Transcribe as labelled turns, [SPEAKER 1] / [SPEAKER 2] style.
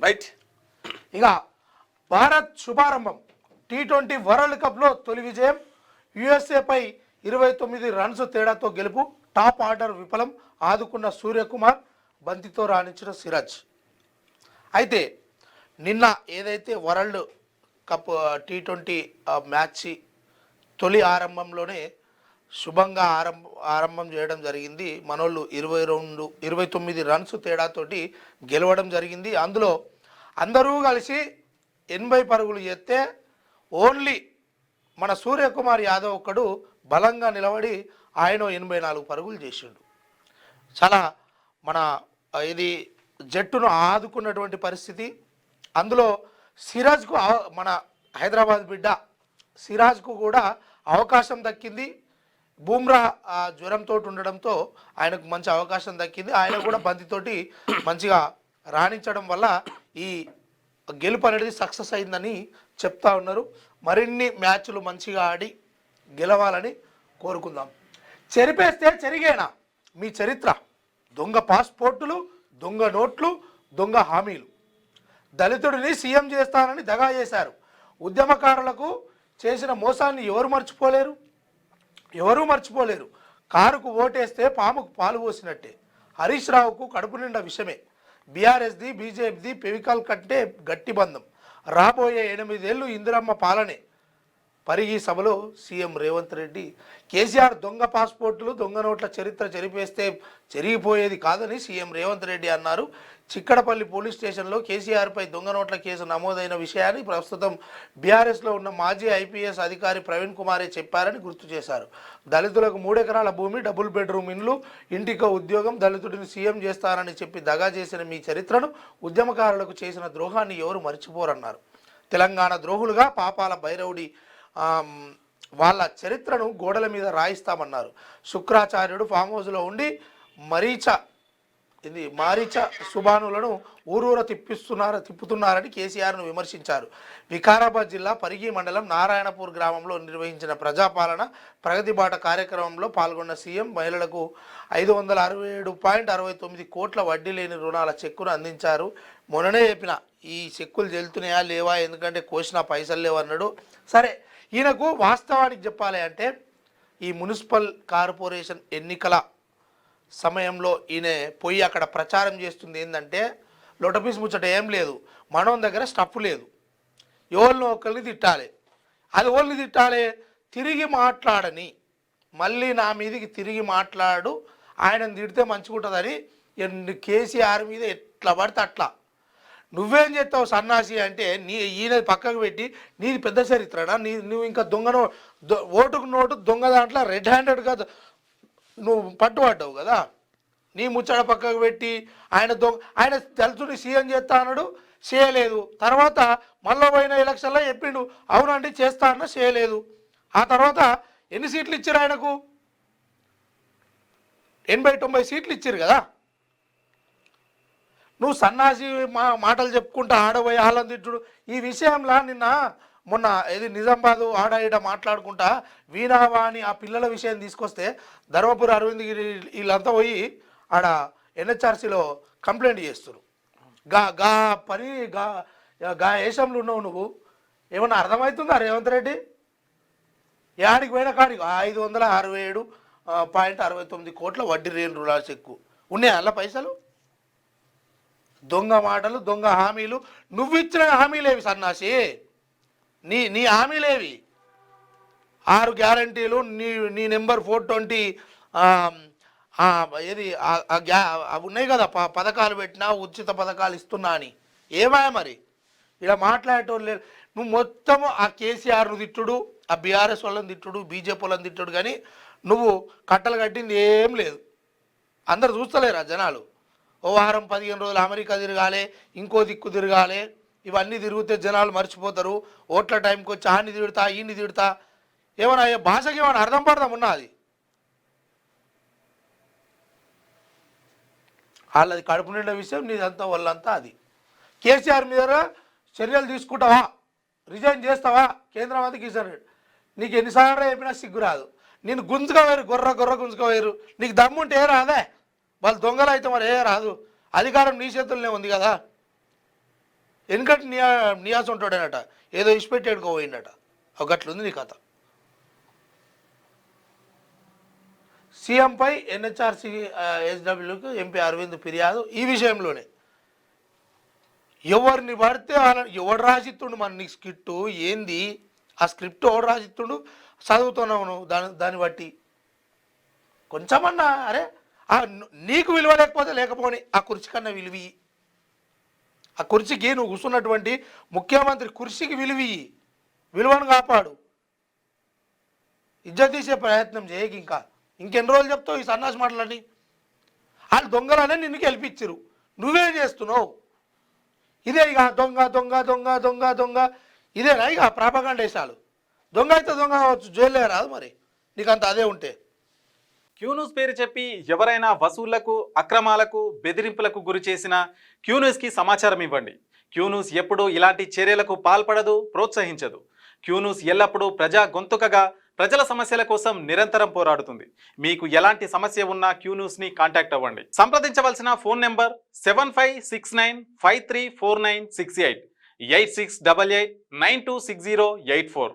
[SPEAKER 1] Right.
[SPEAKER 2] ఇక Bharat శుభారంభం. T20 world కప్లో తొలి విజయం. యుఎస్ఏపై 29 రన్స్ తేడాతో గెలుపు. టాప్ ఆర్డర్ విఫలం. ఆదుకున్న సూర్యకుమార్, బంతితో రాణించిన సిరాజ్. అయితే నిన్న ఏదైతే వరల్డ్ కప్ T20 మ్యాచ్ తొలి ఆరంభంలోనే శుభంగా ఆరంభం చేయడం జరిగింది. మనోళ్ళు 29 రన్స్ తేడాతోటి గెలవడం జరిగింది. అందులో అందరూ కలిసి 80 పరుగులు చేస్తే ఓన్లీ మన సూర్యకుమార్ యాదవ్ ఒక్కడు బలంగా నిలబడి ఆయన 84 పరుగులు చేసిండు. చాలా మన ఇది జట్టును ఆదుకున్నటువంటి పరిస్థితి. అందులో సిరాజ్కు మన హైదరాబాద్ బిడ్డ సిరాజ్కు కూడా అవకాశం దక్కింది. బూమ్రా జ్వరంతో ఉండడంతో ఆయనకు మంచి అవకాశం దక్కింది. ఆయన కూడా బంతితోటి మంచిగా రాణించడం వల్ల ఈ గెలుపు అనేది సక్సెస్ అయిందని చెప్తా ఉన్నారు. మరిన్ని మ్యాచ్లు మంచిగా ఆడి గెలవాలని కోరుకుందాం. చెరిపేస్తే చెరిగేనా మీ చరిత్ర? దొంగ పాస్పోర్టులు, దొంగ నోట్లు, దొంగ హామీలు. దళితుడిని సీఎం చేస్తానని దగా చేశారు. ఉద్యమకారులకు చేసిన మోసాన్ని ఎవరూ మర్చిపోలేరు. కారుకు ఓటేస్తే పాముకు పాలు పోసినట్టే. హరీష్ రావుకు కడుపు నిండా విషమే. బీఆర్ఎస్ది బీజేపీది పెవికాల్ కంటే గట్టి బంధం. రాబోయే 8 ఏళ్ళు ఇందిరమ్మ పాలనే. పరిగి సభలో సీఎం రేవంత్ రెడ్డి. కేసీఆర్ దొంగ పాస్పోర్టులు, దొంగ నోట్ల చరిత్ర చెరిపేస్తే చెరిగిపోయేది కాదని సీఎం రేవంత్ రెడ్డి అన్నారు. చిక్కడపల్లి పోలీస్ స్టేషన్లో కేసీఆర్పై దొంగ నోట్ల కేసు నమోదైన విషయాన్ని ప్రస్తుతం బీఆర్ఎస్లో ఉన్న మాజీ ఐపీఎస్ అధికారి ప్రవీణ్ కుమారే చెప్పారని గుర్తు చేశారు. దళితులకు 3 ఎకరాల భూమి, డబుల్ బెడ్రూమ్ ఇండ్లు, ఇంటికో ఉద్యోగం, దళితుడిని సీఎం చేస్తానని చెప్పి దగా చేసిన మీ చరిత్రను, ఉద్యమకారులకు చేసిన ద్రోహాన్ని ఎవరు మర్చిపోరన్నారు. తెలంగాణ ద్రోహులుగా పాపాల భైరవుడి వాళ్ళ చరిత్రను గోడల మీద రాయిస్తామన్నారు. శుక్రాచార్యుడు ఫామ్ హౌస్లో ఉండి మారీచ సుబానులను ఊరూర తిప్పుతున్నారని కేసీఆర్ను విమర్శించారు. వికారాబాద్ జిల్లా పరిగి మండలం నారాయణపూర్ గ్రామంలో నిర్వహించిన ప్రజాపాలన ప్రగతి బాట కార్యక్రమంలో పాల్గొన్న సీఎం మహిళలకు 567.69 కోట్ల వడ్డీ లేని రుణాల చెక్కును అందించారు. మొన్ననే చెప్పిన ఈ చెక్కులు చెల్లుతున్నాయా లేవా, ఎందుకంటే కోసిన పైసలు లేవన్నాడు. సరే, ఈయనకు వాస్తవానికి చెప్పాలి అంటే ఈ మున్సిపల్ కార్పొరేషన్ ఎన్నికల సమయంలో ఈయన పోయి అక్కడ ప్రచారం చేస్తుంది ఏంటంటే లొటపీస్ ముచ్చట ఏం లేదు, మనోన్ దగ్గర స్టఫ్ లేదు, ఎవరిని ఒకరిని తిట్టాలి. అది ఎవరిని తిట్టాలి? తిరిగి మాట్లాడని, మళ్ళీ నా మీదకి తిరిగి మాట్లాడు, ఆయనను తిడితే మంచిగుంటుందని కేసీఆర్ మీద ఎట్లా పడితే అట్లా. నువ్వేం చేస్తావు సన్నాసి అంటే ఈయన పక్కకు పెట్టి నీది పెద్ద చరిత్రనా, నువ్వు ఇంకా ఓటుకు నోటు దొంగ దాంట్లో రెడ్ హ్యాండెడ్గా నువ్వు పట్టుబడ్డావు కదా. నీ ముచ్చట పక్కకు పెట్టి ఆయన దళితుడిని సీఎం చేస్తా అన్నాడు, చేయలేదు. తర్వాత మళ్ళీ పోయిన ఎలక్షన్లో చెప్పిండు అవునండి చేస్తా అన్న, చేయలేదు. ఆ తర్వాత ఎన్ని సీట్లు ఇచ్చారు ఆయనకు? 80-90 సీట్లు ఇచ్చారు కదా. నువ్వు సన్నాసి మాటలు చెప్పుకుంటా ఆడబోయే ఆళ్ళని తిట్టుడు. ఈ విషయంలో మొన్న నిజామాబాదు ఆడ మాట్లాడుకుంటా వీణావాణి ఆ పిల్లల విషయం తీసుకొస్తే ధర్మపురి అరవింద్ గిరి వీళ్ళంతా పోయి ఆడ ఎన్హెచ్ఆర్సీలో కంప్లైంట్ చేస్తారు. గా ఏషంలో ఉన్నావు నువ్వు, ఏమన్నా అర్థమవుతుందా రేవంత్ రెడ్డి? యాడికి పోయిన కాడికి 567.69 కోట్ల వడ్డీ లేని రుణాల చెక్కు ఉన్నాయా అలా పైసలు? దొంగ మాటలు, దొంగ హామీలు. నువ్వు ఇచ్చిన హామీలేవి సన్నాసి? నీ హామీలేవి? 6 గ్యారంటీలు, నీ నెంబర్ 420 అవి ఉన్నాయి కదా, పథకాలు పెట్టినా, ఉచిత పథకాలు ఇస్తున్నా అని. ఏమాయ మరి ఇలా మాట్లాడేటోళ్ళు లేదు. నువ్వు మొత్తము ఆ కేసీఆర్ను తిట్టుడు, ఆ బీఆర్ఎస్ వాళ్ళని తిట్టుడు, బీజేపీ వాళ్ళని తిట్టుడు, కానీ నువ్వు కట్టలు కట్టింది ఏం లేదు. అందరు చూస్తలేరా జనాలు? ఓ వారం 15 రోజులు అమెరికా తిరగాలి, ఇంకో దిక్కు తిరగాలి. ఇవన్నీ తిరిగితే జనాలు మర్చిపోతారు. ఓట్ల టైంకి వచ్చి ఆన్ని తిడుతా ఈయన్ని తిడుతా. ఏమన్నా భాషకి ఏమైనా అర్థం పడదాం ఉన్నది? వాళ్ళది కడుపు నిండా విషయం, నీదంతా వాళ్ళంతా అది. కేసీఆర్ మీద చర్యలు తీసుకుంటావా, రిజైన్ చేస్తావా కేంద్ర మంత్రి కిషన్ రెడ్డి? నీకు ఎన్నిసార్లు చెప్పినా సిగ్గురాదు. నేను గుంజుకోవేరు, గొర్ర గుంజుకోవేరు. నీకు దమ్ముంటే ఏ రాదే? వాళ్ళు దొంగలు అయితే మరి ఏ రాదు. అధికారం నీ చేతుల్లోనే ఉంది కదా. ఎందుకంటే నియాస్ ఉంటాడనట, ఏదో ఇచ్చిపెట్టేడుకో పోయిండట. ఒక గట్లుంది నీ కథ. సీఎంపై ఎన్హెచ్ఆర్సీ ఎస్డబ్ల్యూకు ఎంపీ అరవింద్ ఫిర్యాదు ఈ విషయంలోనే. ఎవరిని పడితే ఎవడు రాసిస్తుండు మన నీ స్క్రిప్టు ఏంది, ఆ స్క్రిప్ట్ ఎవడు రాసిస్తుండు చదువుతున్నావు నువ్వు, దాన్ని బట్టి కొంచెమన్నా అరే నీకు విలువ లేకపోతే లేకపోని ఆ కుర్చీ కన్నా విలువి, ఆ కుర్చీకి నువ్వు కూర్చున్నటువంటి ముఖ్యమంత్రి కుర్చీకి విలువను కాపాడు. ఇజ్జత్ తీసే ప్రయత్నం చేయకి. ఇంకెన్ని రోజులు చెప్తావు ఈ సన్నాసి మాటలని? వాళ్ళు దొంగలనే నిన్ను గెలిపించరు, నువ్వేం చేస్తున్నావు? ఇదే ఇక దొంగ దొంగ దొంగ దొంగ దొంగ ఇదేనా ఇక ప్రాపగాండేశాలు? దొంగ అయితే దొంగ కావచ్చు, జైల్లో రాదు మరి నీకంత అదే ఉంటే.
[SPEAKER 1] క్యూ న్యూస్ పేరు చెప్పి ఎవరైనా వసూళ్లకు, అక్రమాలకు, బెదిరింపులకు గురి చేసినా క్యూ న్యూస్కి సమాచారం ఇవ్వండి. క్యూ న్యూస్ ఎప్పుడూ ఇలాంటి చర్యలకు పాల్పడదు, ప్రోత్సహించదు. క్యూ న్యూస్ ఎల్లప్పుడూ ప్రజా గొంతుకగా ప్రజల సమస్యల కోసం నిరంతరం పోరాడుతుంది. మీకు ఎలాంటి సమస్య ఉన్నా క్యూ న్యూస్ని కాంటాక్ట్ అవ్వండి. సంప్రదించవలసిన ఫోన్ నెంబర్ 7569534968 8688926084.